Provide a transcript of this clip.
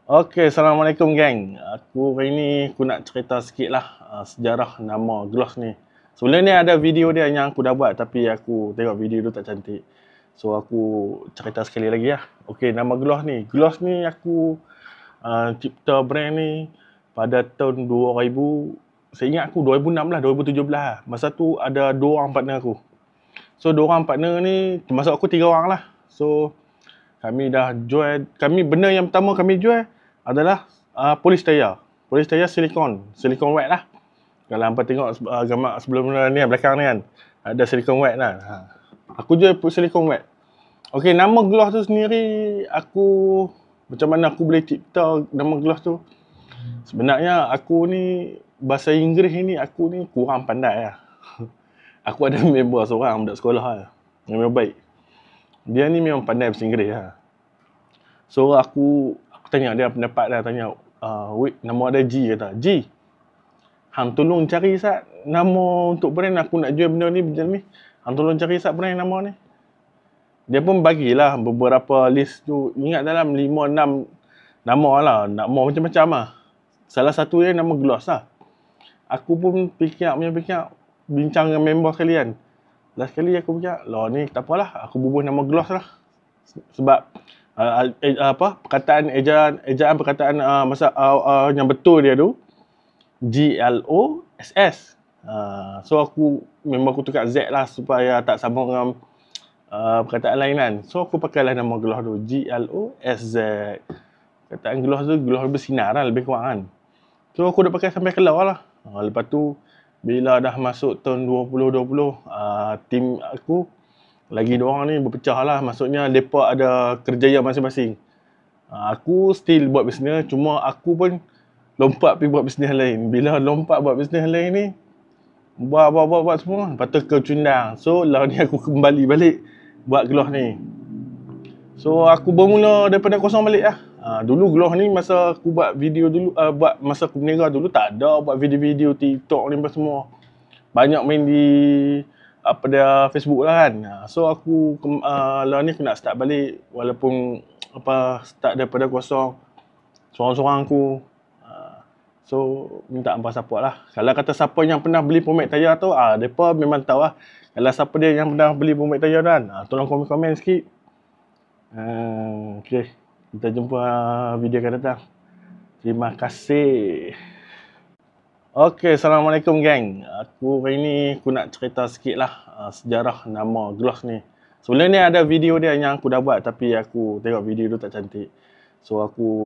Okey, Assalamualaikum geng. Hari ni aku nak cerita sikit lah sejarah nama gloss ni. Sebelum ni ada video dia yang aku dah buat tapi aku tengok video tu tak cantik. So aku cerita sekali lagi lah. Okey, nama gloss ni. Gloss ni aku cipta brand ni pada tahun 2000. Saya ingat aku 2006 lah, 2017 lah. Masa tu ada dua orang partner aku. So dua orang partner ni, termasuk aku 3 orang lah. So kami dah jual, benda yang pertama kami jual adalah polystyrene. Polystyrene silikon wet lah. Kalau hampa tengok gambar sebelum ni belakang ni kan, ada silikon wet lah. Aku jual silikon wet. Okey, nama gloss tu sendiri aku macam mana aku boleh cipta nama gloss tu? Sebenarnya aku ni bahasa Inggeris ni aku ni kurang pandai lah. Aku ada member seorang budak sekolah lah, member baik. Dia ni memang pandai bahasa Inggeris lah. So aku tanya dia pendapat dia, tanya, wait, nama dia G, kata, G, hang tolong cari sat nama untuk brand aku nak jual benda ni macam ni. Hang tolong cari sat brand nama ni. Dia pun bagilah beberapa list tu. Ingat dalam 5-6 nama lah. Nama macam-macam lah. Salah satu dia nama gloss lah. Aku pun fikir, bincang dengan member sekalian. Last kali aku fikir, lah ni tak apalah, aku bubuh nama gloss lah. Sebab perkataan ejaan perkataan yang betul dia tu GLOSS. So aku memang aku tukar Z lah supaya tak sambung dengan perkataan lain kan. So aku pakailah nama gloss tu GLOSZ. Perkataan gloss tu gloss bersinar lah lebih kurang kan. So aku dah pakai sampai keluar lah. Lepas tu bila dah masuk tahun 2020, tim aku lagi dua orang ni berpecah lah. Maksudnya mereka ada kerjaya masing-masing. Aku still buat bisnes, cuma aku pun lompat pergi buat bisnes lain. Bila lompat buat bisnes lain ni, buat semua, lepas tu kecundang. So lah ni aku kembali balik buat gloss ni. So aku bermula daripada kosong balik lah. Dulu gloss ni masa aku buat video dulu, masa aku berniaga dulu tak ada buat video-video TikTok ni semua. Banyak main di Facebook lah kan. So aku lah ni aku nak start balik walaupun start daripada kosong, seorang-seorang aku. So minta hampa support lah. Kalau kata siapa yang pernah beli pomade tayar tu, mereka memang tahu lah. Kalau siapa dia yang pernah beli pomade tayar tu kan, tolong komen-komen sikit. Okay, kita jumpa video akan datang. Terima kasih. Okey, Assalamualaikum geng. Hari ni aku nak cerita sikit lah sejarah nama gloss ni. Sebelum ni ada video dia yang aku dah buat tapi aku tengok video tu tak cantik. So aku